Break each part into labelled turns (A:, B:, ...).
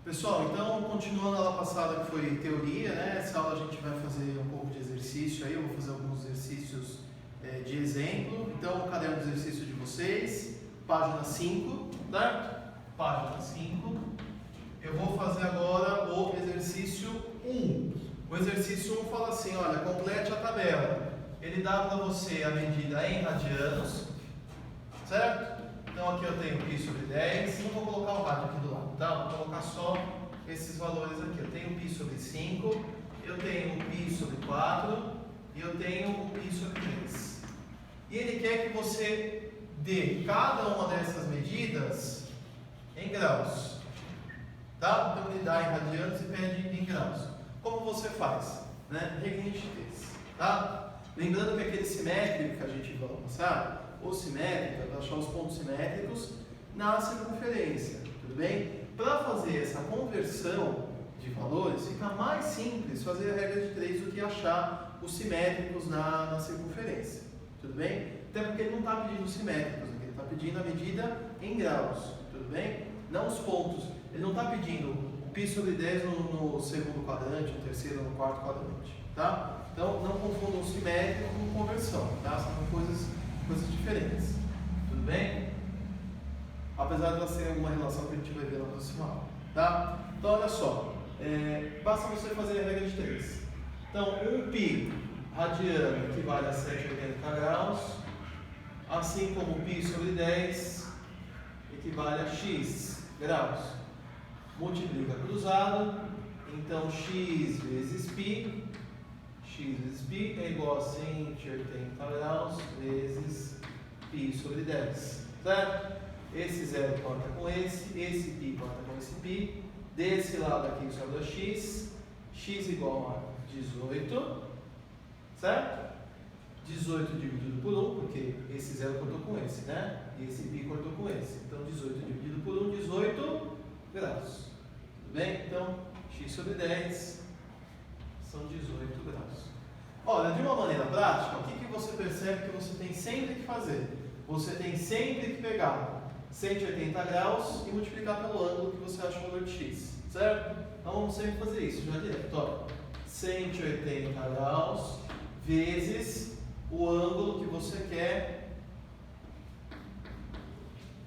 A: Pessoal, então continuando a aula passada que foi teoria, né? Essa aula a gente vai fazer um pouco de exercício aí, eu vou fazer alguns exercícios de exemplo. Então, o caderno de exercício de vocês, página 5, certo? Página 5. Eu vou fazer agora o exercício 1. O exercício 1 fala assim, olha, complete a tabela. Ele dá para você a medida em radianos, certo? Então aqui eu tenho π sobre 10, não vou colocar o rádio aqui do lado, tá? Vou colocar só esses valores aqui. Eu tenho π sobre 5, eu tenho π sobre 4 e eu tenho π sobre 3. E ele quer que você dê cada uma dessas medidas em graus, tá? Então ele dá em radianos e pede em graus. Como você faz? Né? Regra de três, tá? Lembrando que aquele simétrico que a gente vai passar, ou simétrica, para achar os pontos simétricos na circunferência, tudo bem? Para fazer essa conversão de valores, fica mais simples fazer a regra de 3 do que achar os simétricos na circunferência, tudo bem? Até porque ele não está pedindo os simétricos, ele está pedindo a medida em graus, tudo bem? Não os pontos, ele não está pedindo o π sobre 10 no segundo quadrante, no terceiro, no quarto quadrante, tá? Então não confundam simétrico com conversão, tá? São coisas diferentes, tudo bem? Apesar de elas terem alguma relação que a gente vai ver na próxima aula, tá? Então olha só, basta você fazer a regra de 3. Então 1π radiano equivale a 780 graus, assim como π sobre 10 equivale a x graus. Multiplica cruzado, então x vezes π é igual a 180 graus vezes π sobre 10, certo? Esse zero corta com esse π corta com esse π, desse lado aqui sobra x igual a 18, certo? 18 dividido por 1, porque esse zero cortou com esse, né? E esse π cortou com esse, então 18 dividido por 1, 18 graus, tudo bem? Então, x sobre 10 são 18 graus. Olha, de uma maneira prática, o que você percebe que você tem sempre que fazer? Você tem sempre que pegar 180 graus e multiplicar pelo ângulo que você acha o valor de x, certo? Então vamos sempre fazer isso, já direto. Olha, 180 graus vezes o ângulo que você quer.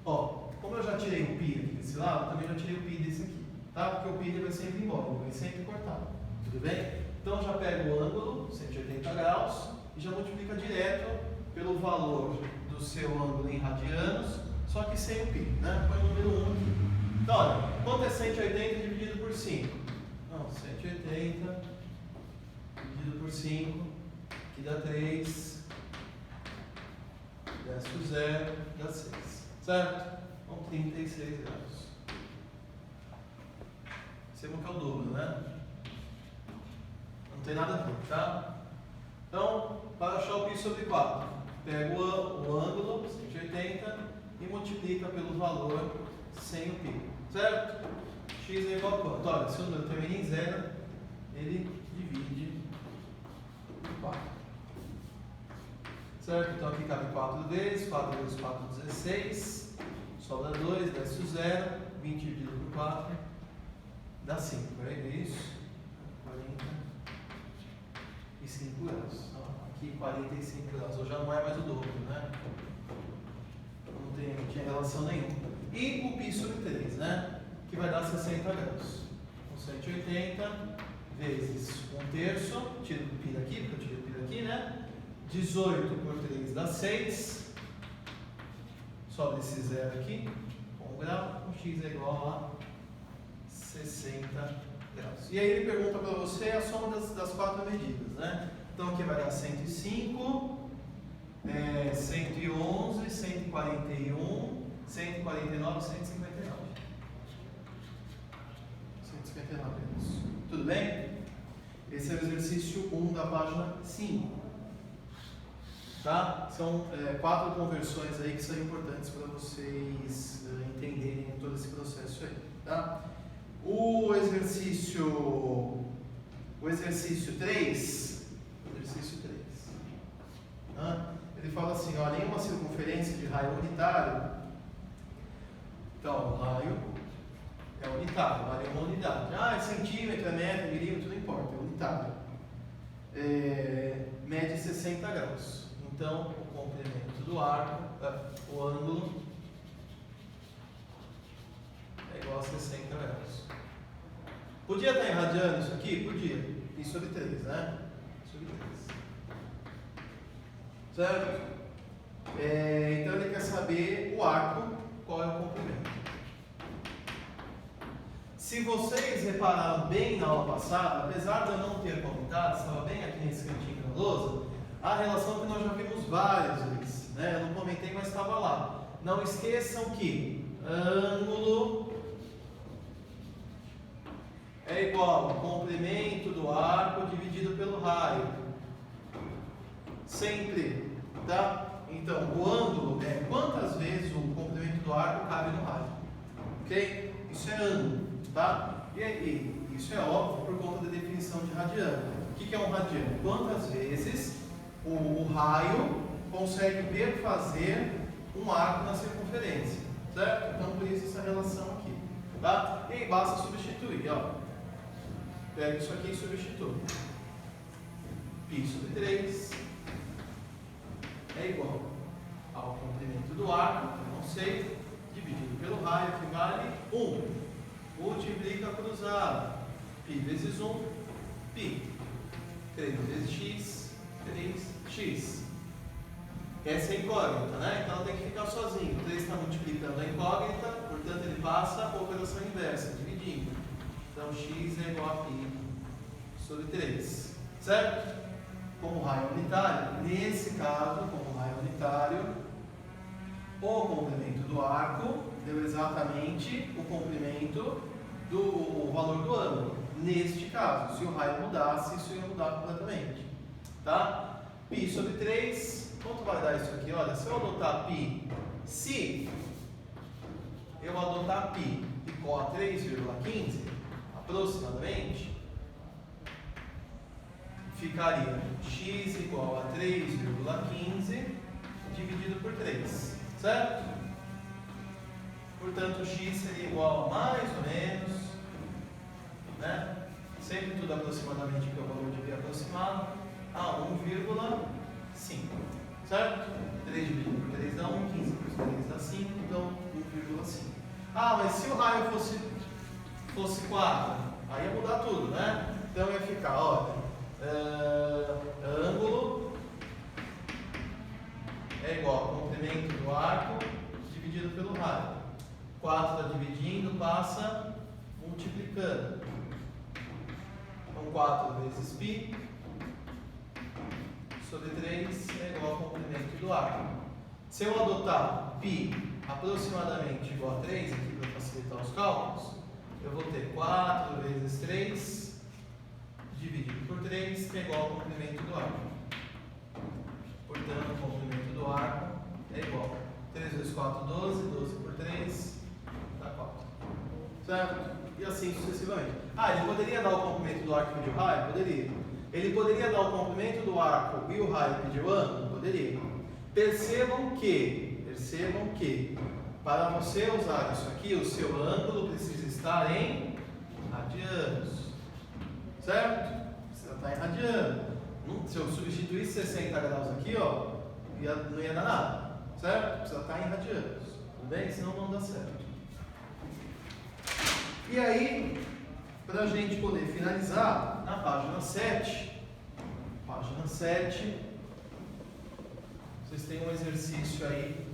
A: Ó, como eu já tirei o π aqui desse lado, também já tirei o π desse aqui, tá? Porque o π ele vai sempre embora, ele vai sempre cortar, tudo bem? Então já pega o ângulo, 180 graus, e já multiplica direto pelo valor do seu ângulo em radianos, só que sem o π, né? Põe o número 1 aqui. Então, olha, quanto é 180 dividido por 5? Não, 180 dividido por 5, que dá 3, desce o 0, dá 6, certo? Então, 36 graus. Percebam que é o dobro, né? Não tem nada a ver, tá? Então, para achar o π sobre 4, pega o ângulo, 180, e multiplica pelo valor sem o π, certo? X é igual a quanto? Olha, se o número termina em 0, ele divide por 4. Certo? Então aqui cabe 4 vezes, 4 vezes 4, 16, sobra 2, desce o 0, 20 dividido por 4, dá 5, é isso? 45 graus. Então, aqui 45 graus, ou já não é mais o dobro, né? Não tinha relação nenhuma. E o π sobre 3, né? Que vai dar 60 graus. Então 180 vezes 1/3, tiro o π daqui, porque eu tirei o π daqui, né? 18 por 3 dá 6. Sobra esse zero aqui, 1 grau, o x é igual a 60 graus. E aí ele pergunta para você a soma das 4 medidas, né? Então aqui vai dar 105, 111, 141, 149, 159. 159 graus. Tudo bem? Esse é o exercício 1 da página 5. Tá? São 4 conversões aí que são importantes para vocês entenderem todo esse processo aí. Tá? O exercício 3, ele fala assim, olha, em uma circunferência de raio unitário, então o raio é unitário, vale uma unidade. Ah, é centímetro, é metro, milímetro, não importa, é unitário. Mede 60 graus. Então, o comprimento do arco, o ângulo, é igual a 60 graus. Podia estar em radiano isso aqui? Podia. Pi sobre 3, né? Sobre 3. Certo? Então ele quer saber o arco, qual é o comprimento. Se vocês repararam bem na aula passada, apesar de eu não ter comentado, estava bem aqui nesse cantinho da lousa, a relação que nós já vimos várias vezes, né? Eu não comentei, mas estava lá. Não esqueçam que ângulo é igual ao comprimento do arco dividido pelo raio. Sempre, tá? Então, o ângulo é quantas vezes o comprimento do arco cabe no raio. Ok? Isso é ângulo, tá? E aí, isso é óbvio por conta da definição de radiano. O que é um radiano? Quantas vezes o raio consegue perfazer um arco na circunferência, certo? Então, por isso essa relação aqui, tá? E aí basta substituir, ó. Pega isso aqui e substitui. Pi sobre 3 é igual ao comprimento do arco, eu não sei, dividido pelo raio, que vale 1. Multiplica cruzado. Pi vezes 1, pi. 3 vezes x, 3x. Essa é a incógnita, né? Então ela tem que ficar sozinho. 3 está multiplicando a incógnita, portanto ele passa a operação inversa, dividindo. Então x é igual a pi sobre 3. Certo? Como raio unitário, nesse caso, como raio unitário, o comprimento do arco deu exatamente o comprimento do valor do ângulo. Neste caso, se o raio mudasse, isso ia mudar completamente. Tá? Pi sobre 3, quanto vai dar isso aqui? Olha, se eu adotar pi, se eu adotar pi igual a 3,15, aproximadamente, ficaria x igual a 3,15 dividido por 3, certo? Portanto, x seria igual a mais ou menos, né? Sempre tudo aproximadamente, que é o valor de pi aproximado, a 1,5, certo? 3 dividido por 3 dá 1, 15 por 3 dá 5, então 1,5. Ah, mas se o raio fosse 4, aí ia mudar tudo, né? Então ia ficar, olha, ângulo é igual ao comprimento do arco dividido pelo raio. 4 está dividindo, passa multiplicando. Então 4 vezes π sobre 3 é igual ao comprimento do arco. Se eu adotar π aproximadamente igual a 3, aqui para facilitar os cálculos, eu vou ter 4 vezes 3 dividido por 3, que é igual ao comprimento do arco. Portanto, o comprimento do arco é igual. 3 vezes 4, 12, 12 por 3, dá 4. Certo? E assim sucessivamente. Ah, ele poderia dar o comprimento do arco e pedir o raio? Poderia. Ele poderia dar o comprimento do arco e o raio e pedir o ângulo? Poderia. Percebam que, para você usar isso aqui, o seu ângulo precisa estar em radianos. Certo? Precisa estar em radiano. Se eu substituísse 60 graus aqui, ó, não ia dar nada. Certo? Precisa estar em radianos. Tudo bem? Senão não dá certo. E aí, para a gente poder finalizar, na página 7, vocês têm um exercício aí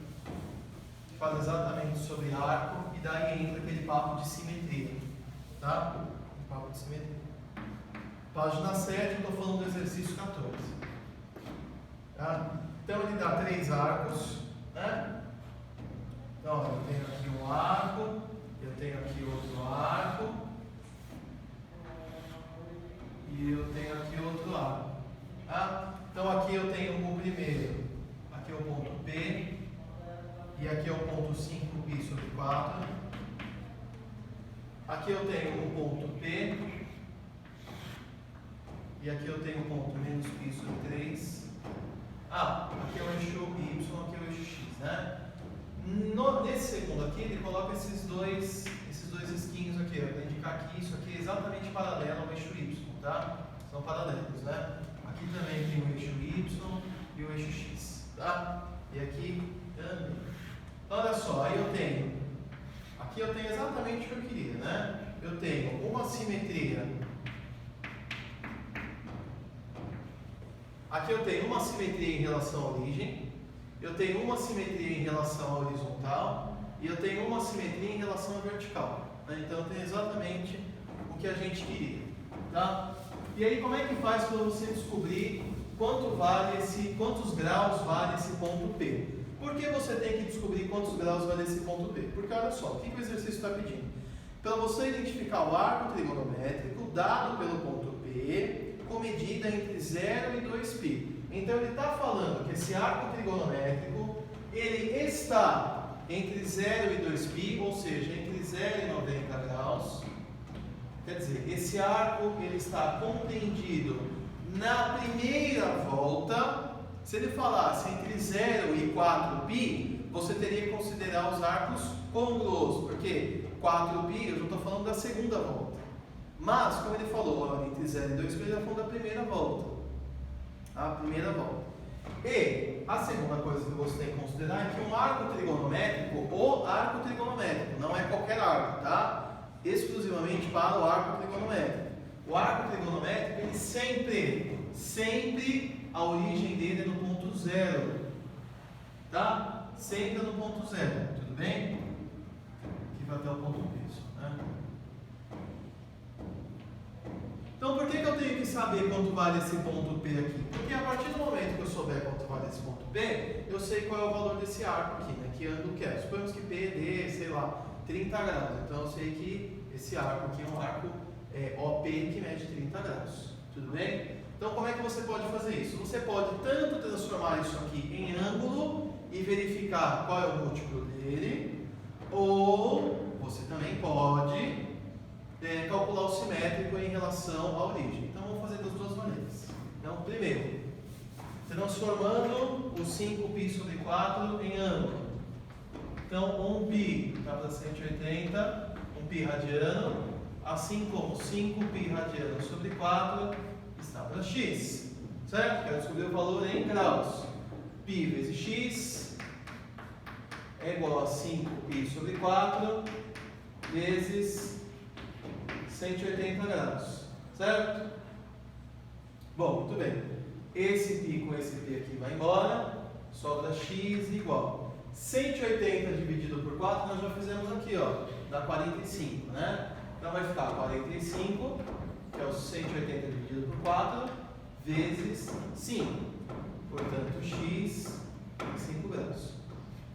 A: que fala exatamente sobre arco, e daí entra aquele papo de simetria. Tá? Papo de simetria. Página 7, eu estou falando do exercício 14. Tá? Então ele dá 3 arcos, né? Então eu tenho aqui um arco, eu tenho aqui outro arco, e eu tenho aqui outro arco. Tá? Então aqui eu tenho o primeiro, aqui é o ponto P, e aqui é o ponto 5π sobre 4. Aqui eu tenho o ponto P, e aqui eu tenho o ponto menos π sobre 3. Aqui é o eixo Y, aqui é o eixo X, né? Nesse segundo aqui, ele coloca esses dois esses dois risquinhos aqui, para indicar que isso aqui é exatamente paralelo ao eixo Y, tá? São paralelos, né? Aqui também tem o eixo Y e o eixo X, tá? E aqui também. Então, olha só, aí eu tenho, aqui eu tenho exatamente o que eu queria, né? Eu tenho uma simetria, aqui eu tenho uma simetria em relação à origem, eu tenho uma simetria em relação à horizontal e eu tenho uma simetria em relação à vertical, né? Então eu tenho exatamente o que a gente queria, tá? E aí como é que faz para você descobrir quantos graus vale esse ponto P? Por que você tem que descobrir quantos graus vale esse ponto P? Porque olha só, o que o exercício está pedindo? Para você identificar o arco trigonométrico dado pelo ponto P com medida entre 0 e 2π. Então ele está falando que esse arco trigonométrico ele está entre 0 e 2π, ou seja, entre 0 e 90 graus. Quer dizer, esse arco ele está compreendido na primeira volta. Se ele falasse entre 0 e 4π, você teria que considerar os arcos congruos, porque 4π eu já estou falando da segunda volta. Mas, como ele falou, entre 0 e 2π, ele está falando da primeira volta. A primeira volta. E a segunda coisa que você tem que considerar é que um arco trigonométrico, o arco trigonométrico, não é qualquer arco, tá? Exclusivamente para o arco trigonométrico. O arco trigonométrico, ele sempre a origem dele é no ponto 0, tá? Sempre no ponto 0, tudo bem? Aqui vai até o ponto P, né? Então, por que eu tenho que saber quanto vale esse ponto P aqui? Porque a partir do momento que eu souber quanto vale esse ponto P, eu sei qual é o valor desse arco aqui, né? Que ângulo que é. Suponhamos que P dê, sei lá, 30 graus. Então, eu sei que esse arco aqui é um arco OP que mede 30 graus, tudo bem? Então, como é que você pode fazer isso? Você pode tanto transformar isso aqui em ângulo e verificar qual é o múltiplo dele, ou você também pode calcular o simétrico em relação à origem. Então, vamos fazer das duas maneiras. Então, primeiro, transformando o 5π sobre 4 em ângulo. Então, 1π está para 180, 1π radiano, assim como 5π radiano sobre 4 está para x, certo? Quero descobrir o valor em graus. Π vezes x é igual a 5π sobre 4 vezes 180 graus, certo? Bom, muito bem. Esse π com esse π aqui vai embora, sobra x igual. 180 dividido por 4 nós já fizemos aqui, ó, dá 45, né? Então vai ficar 45, que é o 180 dividido por 4, vezes 5. Portanto, x em 5 graus.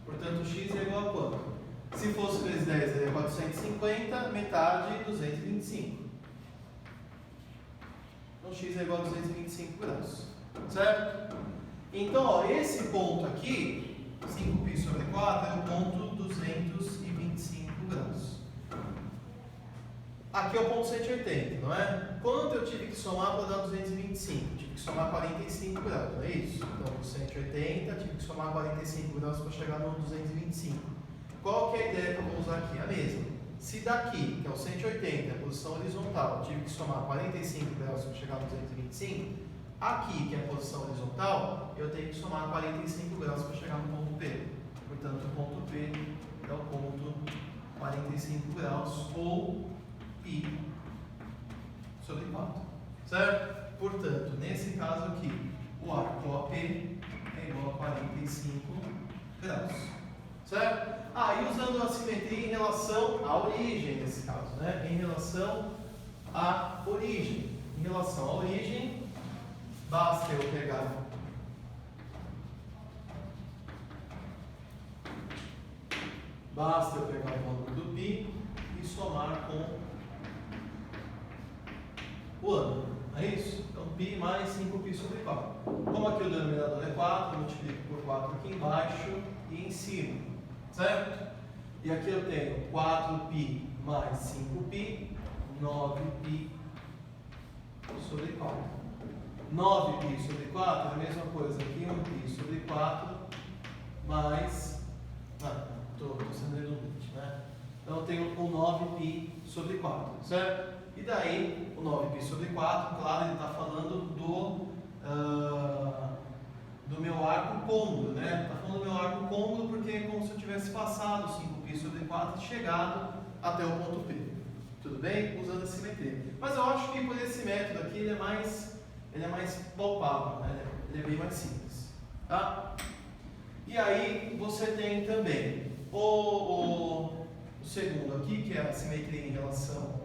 A: Portanto, x é igual a quanto? Se fosse vezes 10, é 450, metade, 225. Então, x é igual a 225 graus. Certo? Então, ó, esse ponto aqui, 5π sobre 4, é o ponto 225 graus. Aqui é o ponto 180, não é? Quanto eu tive que somar para dar 225? Tive que somar 45 graus, não é isso? Então, 180, tive que somar 45 graus para chegar no 225. Qual que é a ideia que eu vou usar aqui? A mesma. Se daqui, que é o 180, a posição horizontal, eu tive que somar 45 graus para chegar no 225, aqui, que é a posição horizontal, eu tenho que somar 45 graus para chegar no ponto P. Portanto, o ponto P é o ponto 45 graus, ou π sobre 4, certo? Portanto, nesse caso aqui, o arco OP é igual a 45 graus, certo? E usando a simetria em relação à origem, nesse caso, né? Em relação à origem. Em relação à origem, basta eu pegar o valor do π e somar com o ângulo, não é isso? Então, π mais 5π sobre 4. Como aqui o denominador é 4, eu multiplico por 4 aqui embaixo e em cima, certo? E aqui eu tenho 4π mais 5π, 9π sobre 4. 9π sobre 4 é a mesma coisa que 1π sobre 4 mais... estou sendo redundante, né? Então eu tenho o 9π sobre 4, certo? E daí, o 9π sobre 4, claro, ele está falando do meu arco cômodo, né? Está falando do meu arco cômodo porque é como se eu tivesse passado 5π sobre 4 e chegado até o ponto P. Tudo bem? Usando a simetria. Mas eu acho que por esse método aqui ele é mais palpável, né? Ele é bem mais simples. Tá? E aí você tem também o segundo aqui, que é a simetria em relação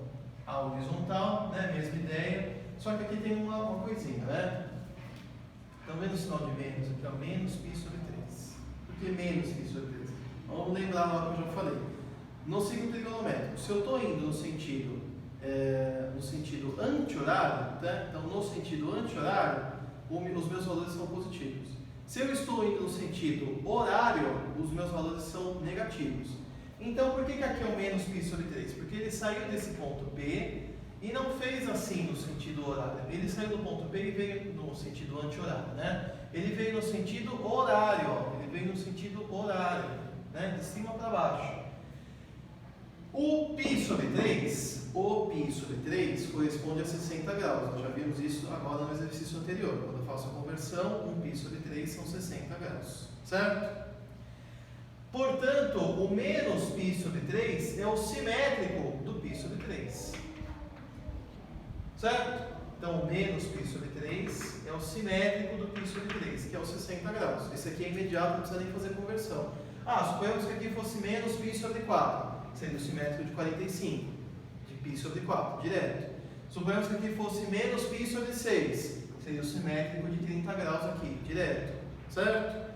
A: à horizontal, né? Mesma ideia, só que aqui tem uma coisinha, né? Estão vendo o sinal de menos aqui, ó, menos π sobre 3. Por que menos π sobre 3? Vamos lembrar lá que eu já falei. No ciclo trigonométrico, se eu estou indo no sentido anti-horário, né? Então no sentido anti-horário, os meus valores são positivos. Se eu estou indo no sentido horário, os meus valores são negativos. Então por que aqui é o menos π sobre 3? Porque ele saiu desse ponto P e não fez assim no sentido horário. Ele saiu do ponto P e veio no sentido anti-horário, né? Ele veio no sentido horário, ó. Ele veio no sentido horário, né? De cima para baixo. O π sobre 3 corresponde a 60 graus. Nós já vimos isso agora no exercício anterior. Quando eu faço a conversão, 1π sobre 3 são 60 graus, certo? Portanto, o menos π sobre 3 é o simétrico do π sobre 3. Certo? Então, o menos π sobre 3 é o simétrico do π sobre 3, que é os 60 graus. Esse aqui é imediato, não precisa nem fazer conversão. Suponhamos que aqui fosse menos π sobre 4, seria o simétrico de 45, de π sobre 4, direto. Suponhamos que aqui fosse menos π sobre 6, seria o simétrico de 30 graus aqui, direto. Certo?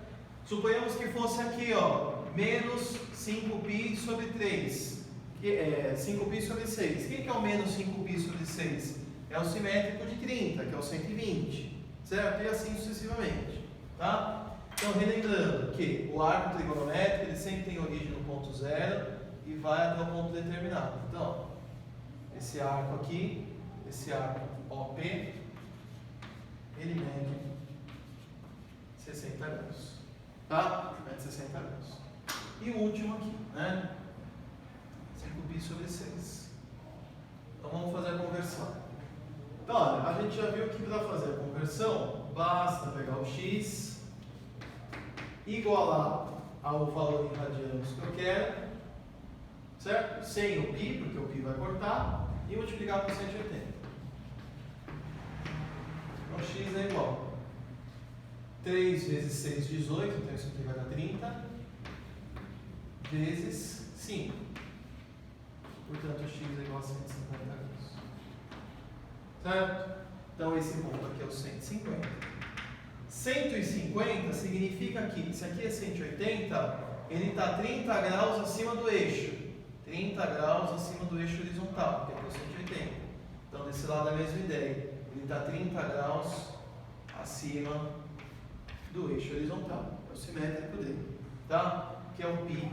A: Suponhamos que fosse aqui, ó, menos 5π sobre 3, que é 5π sobre 6. Quem que é o menos 5π sobre 6? É o simétrico de 30, que é o 120, certo? E assim sucessivamente, tá? Então, relembrando que o arco trigonométrico ele sempre tem origem no ponto zero e vai até o ponto determinado. Então, esse arco aqui, esse arco OP, ele mede 60 graus, tá? Mede 60 graus. E o último aqui, né? 5π sobre 6. Então, vamos fazer a conversão. Então, olha, a gente já viu que para fazer a conversão, basta pegar o x, igualar ao valor em radianos que eu quero, certo? Sem o π, porque o π vai cortar, e multiplicar por 180. Então, x é igual a 3 vezes 6, 18, então isso aqui vai dar 30, vezes 5. Portanto, x é igual a 150 graus. Certo? Então esse ponto aqui é o 150. 150 significa que, se aqui é 180, ele está 30 graus acima do eixo. 30 graus acima do eixo horizontal, que aqui é o 180. Então desse lado é a mesma ideia. Ele está 30 graus acima do eixo horizontal. É o simétrico dele. Tá? Que é o π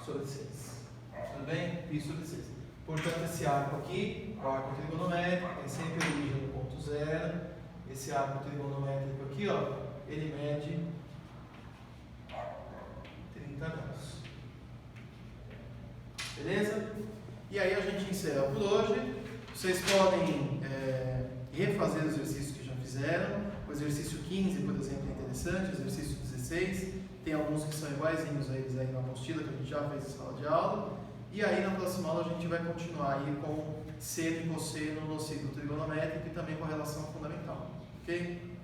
A: sobre 6. Tudo bem? Π sobre 6. Portanto, esse arco aqui, o arco trigonométrico, tem sempre origem no ponto zero. Esse arco trigonométrico aqui, ó, ele mede 30 graus. Beleza? E aí a gente encerra por hoje. Vocês podem refazer o exercício que já fizeram. O exercício 15, por exemplo, é interessante. O exercício 16. Tem alguns que são iguaizinhos a eles aí na apostila, que a gente já fez em sala de aula. E aí na próxima aula a gente vai continuar aí com seno e cosseno no ciclo trigonométrico e também com a relação fundamental. Ok?